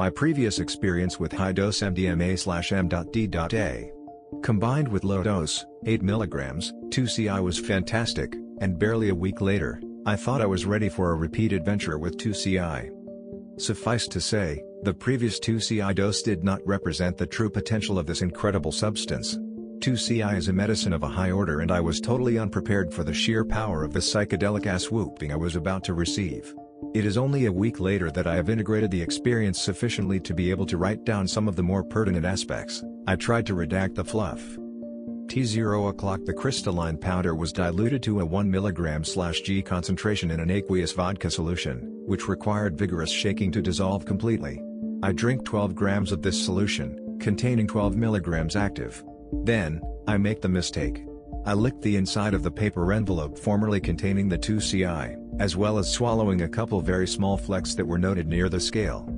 My previous experience with high-dose MDMA/M.D.A. combined with low-dose, 8 mg, 2C-I was fantastic, and barely a week later, I thought I was ready for a repeat adventure with 2C-I. Suffice to say, the previous 2C-I dose did not represent the true potential of this incredible substance. 2C-I is a medicine of a high order, and I was totally unprepared for the sheer power of the psychedelic ass whooping I was about to receive. It is only a week later that I have integrated the experience sufficiently to be able to write down some of the more pertinent aspects. I tried to redact the fluff. T0 The crystalline powder was diluted to a 1 mg/g concentration in an aqueous vodka solution, which required vigorous shaking to dissolve completely. I drink 12 grams of this solution, containing 12 mg active. Then, I make the mistake. I licked the inside of the paper envelope formerly containing the 2C-I, as well as swallowing a couple very small flecks that were noted near the scale.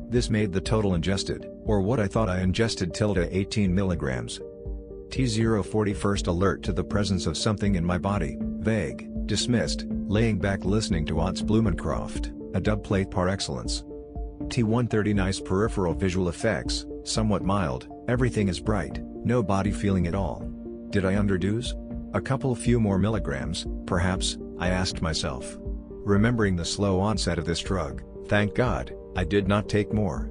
This made the total ingested, or what I thought I ingested, 18 mg. T0 First alert to the presence of something in my body, vague, dismissed, laying back listening to Otz Blumenkroft, a dubplate par excellence. T130 Nice peripheral visual effects, somewhat mild, everything is bright, no body feeling at all. Did I underdose? A few more milligrams, perhaps, I asked myself. Remembering the slow onset of this drug, thank God, I did not take more.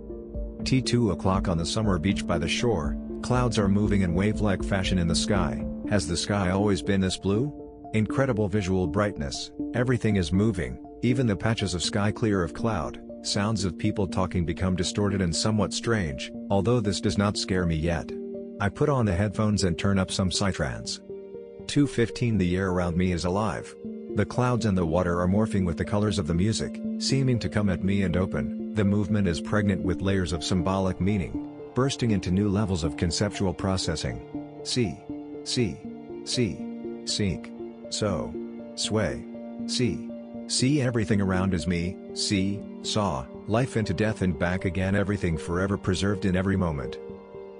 T2 On the summer beach by the shore, clouds are moving in wave-like fashion in the sky. Has the sky always been this blue? Incredible visual brightness, everything is moving, even the patches of sky clear of cloud. Sounds of people talking become distorted and somewhat strange, although this does not scare me yet. I put on the headphones and turn up some psytrance. 2:15 The air around me is alive. The clouds and the water are morphing with the colors of the music, seeming to come at me and open. The movement is pregnant with layers of symbolic meaning, bursting into new levels of conceptual processing. See, seek, so, sway, see everything around is me, saw, life into death and back again, everything forever preserved in every moment.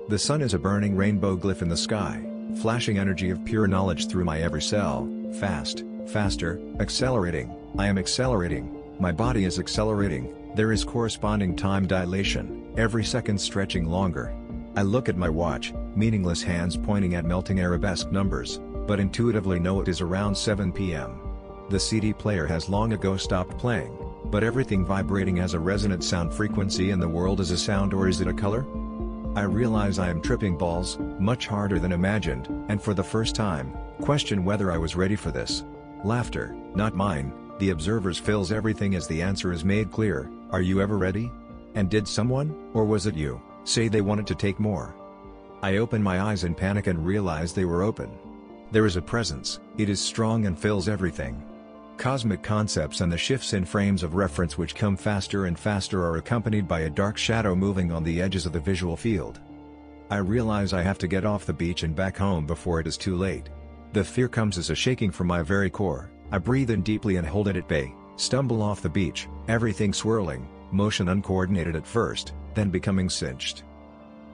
The sun is a burning rainbow glyph in the sky, flashing energy of pure knowledge through my every cell, faster, accelerating, I am accelerating, my body is accelerating, there is corresponding time dilation, every second stretching longer. I look at my watch, meaningless hands pointing at melting arabesque numbers, but intuitively know it is around 7 p.m. The CD player has long ago stopped playing, but everything vibrating has a resonant sound frequency, and the world is a sound, or is it a color? I realize I am tripping balls, much harder than imagined, and for the first time, question whether I was ready for this. Laughter, not mine, the observers fills everything as the answer is made clear, are you ever ready? And did someone, or was it you, say they wanted to take more? I open my eyes in panic and realize they were open. There is a presence, it is strong and fills everything. Cosmic concepts and the shifts in frames of reference which come faster and faster are accompanied by a dark shadow moving on the edges of the visual field. I realize I have to get off the beach and back home before it is too late. The fear comes as a shaking from my very core. I breathe in deeply and hold it at bay, stumble off the beach, everything swirling, motion uncoordinated at first, then becoming cinched.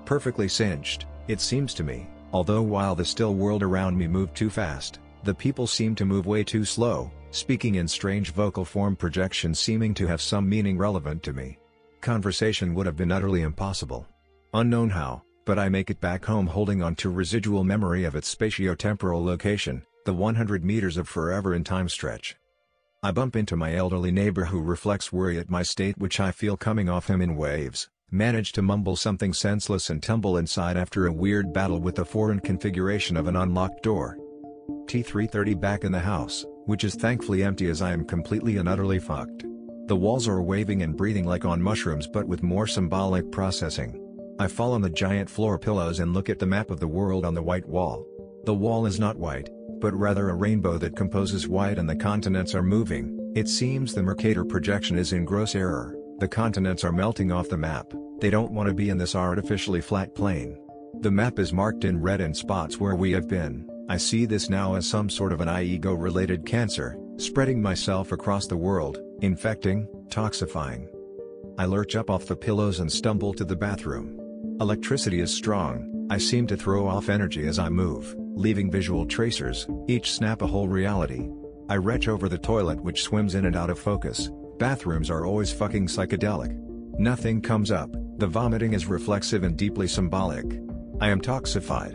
Perfectly cinched, it seems to me, although while the still world around me moved too fast, the people seemed to move way too slow, speaking in strange vocal form projections seeming to have some meaning relevant to me. Conversation would have been utterly impossible. Unknown how, but I make it back home holding on to residual memory of its spatio-temporal location, the 100 meters of forever in time stretch. I bump into my elderly neighbor who reflects worry at my state which I feel coming off him in waves, manage to mumble something senseless and tumble inside after a weird battle with the foreign configuration of an unlocked door. T3:30 Back in the house, which is thankfully empty as I am completely and utterly fucked. The walls are waving and breathing like on mushrooms but with more symbolic processing. I fall on the giant floor pillows and look at the map of the world on the white wall. The wall is not white, but rather a rainbow that composes white and the continents are moving. It seems the Mercator projection is in gross error, the continents are melting off the map, they don't want to be in this artificially flat plane. The map is marked in red in spots where we have been. I see this now as some sort of an ego-related cancer, spreading myself across the world, infecting, toxifying. I lurch up off the pillows and stumble to the bathroom. Electricity is strong, I seem to throw off energy as I move, leaving visual tracers, each snap a whole reality. I retch over the toilet which swims in and out of focus. Bathrooms are always fucking psychedelic. Nothing comes up, the vomiting is reflexive and deeply symbolic. I am toxified.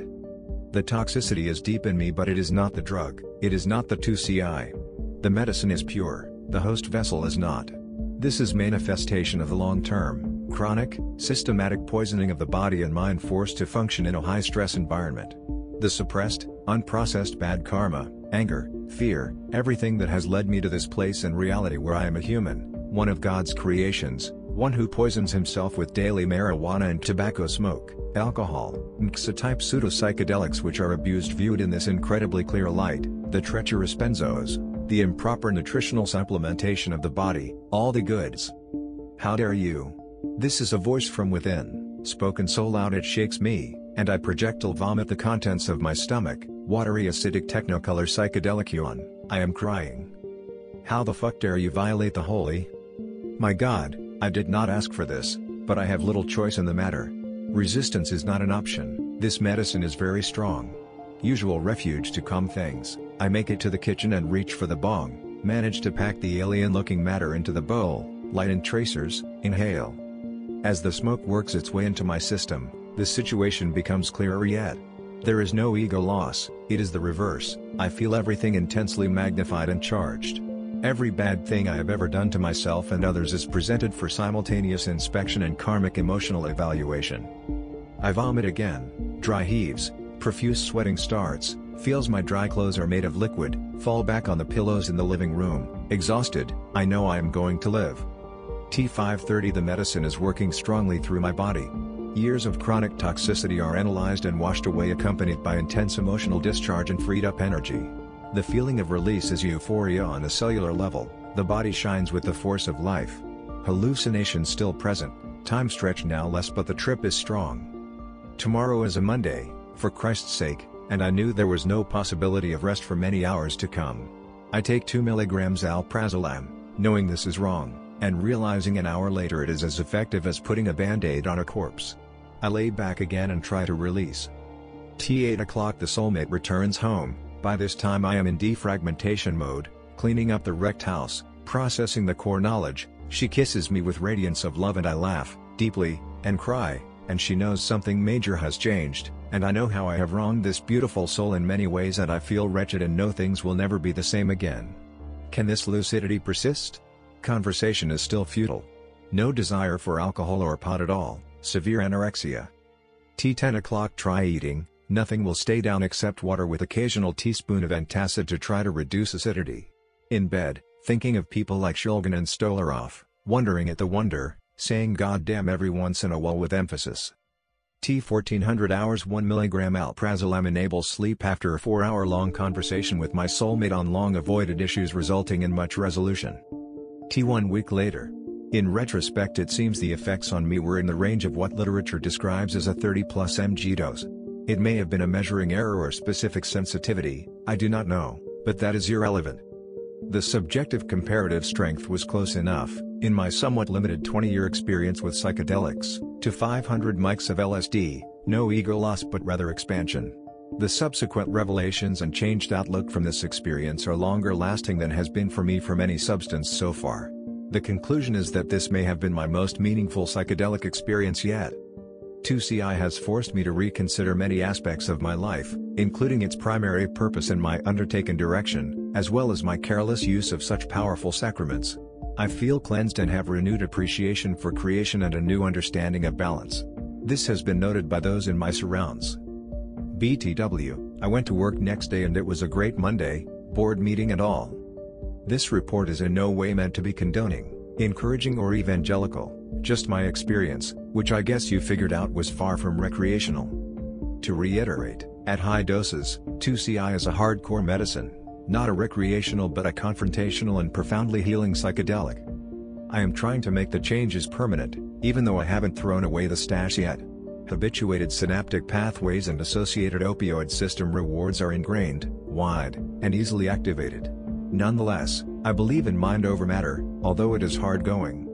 The toxicity is deep in me, but it is not the drug, it is not the 2C-I. The medicine is pure, the host vessel is not. This is manifestation of the long-term, chronic, systematic poisoning of the body and mind forced to function in a high-stress environment. The suppressed, unprocessed bad karma, anger, fear, everything that has led me to this place in reality where I am a human, one of God's creations, one who poisons himself with daily marijuana and tobacco smoke, alcohol, NCSA-type pseudo-psychedelics which are abused viewed in this incredibly clear light, the treacherous benzos, the improper nutritional supplementation of the body, all the goods. How dare you? This is a voice from within, spoken so loud it shakes me, and I projectile vomit the contents of my stomach, watery acidic technicolor psychedelic yawn. I am crying. How the fuck dare you violate the holy? My God, I did not ask for this, but I have little choice in the matter. Resistance is not an option, this medicine is very strong. Usual refuge to calm things, I make it to the kitchen and reach for the bong, manage to pack the alien-looking matter into the bowl, light in tracers, inhale. As the smoke works its way into my system, the situation becomes clearer yet. There is no ego loss, it is the reverse, I feel everything intensely magnified and charged. Every bad thing I have ever done to myself and others is presented for simultaneous inspection and karmic emotional evaluation. I vomit again, dry heaves, profuse sweating starts, feels my dry clothes are made of liquid, fall back on the pillows in the living room, exhausted, I know I am going to live. T530 The medicine is working strongly through my body. Years of chronic toxicity are analyzed and washed away, accompanied by intense emotional discharge and freed up energy. The feeling of release is euphoria on a cellular level, the body shines with the force of life. Hallucinations still present, time stretched now less, but the trip is strong. Tomorrow is a Monday, for Christ's sake, and I knew there was no possibility of rest for many hours to come. I take 2 milligrams Alprazolam, knowing this is wrong, and realizing an hour later it is as effective as putting a band-aid on a corpse. I lay back again and try to release. T8 o'clock the soulmate returns home. By this time I am in defragmentation mode, cleaning up the wrecked house, processing the core knowledge. She kisses me with radiance of love and I laugh, deeply, and cry, and she knows something major has changed, and I know how I have wronged this beautiful soul in many ways, and I feel wretched and know things will never be the same again. Can this lucidity persist? Conversation is still futile. No desire for alcohol or pot at all, severe anorexia. T10 o'clock try eating. Nothing will stay down except water with occasional teaspoon of antacid to try to reduce acidity. In bed, thinking of people like Shulgin and Stolarov, wondering at the wonder, saying goddamn every once in a while with emphasis. T1400 hours 1 mg Alprazolam enables sleep after a 4-hour-long conversation with my soulmate on long-avoided issues resulting in much resolution. T1 week later. In retrospect it seems the effects on me were in the range of what literature describes as a 30+ mg dose. It may have been a measuring error or specific sensitivity, I do not know, but that is irrelevant. The subjective comparative strength was close enough, in my somewhat limited 20-year experience with psychedelics, to 500 mics of LSD, no ego loss but rather expansion. The subsequent revelations and changed outlook from this experience are longer lasting than has been for me from any substance so far. The conclusion is that this may have been my most meaningful psychedelic experience yet. 2C-I has forced me to reconsider many aspects of my life, including its primary purpose and my undertaken direction, as well as my careless use of such powerful sacraments. I feel cleansed and have renewed appreciation for creation and a new understanding of balance. This has been noted by those in my surrounds. BTW, I went to work next day and it was a great Monday, board meeting and all. This report is in no way meant to be condoning, encouraging or evangelical. Just my experience, which I guess you figured out was far from recreational. To reiterate, at high doses, 2C-I is a hardcore medicine, not a recreational but a confrontational and profoundly healing psychedelic. I am trying to make the changes permanent, even though I haven't thrown away the stash yet. Habituated synaptic pathways and associated opioid system rewards are ingrained, wide, and easily activated. Nonetheless, I believe in mind over matter, although it is hard going.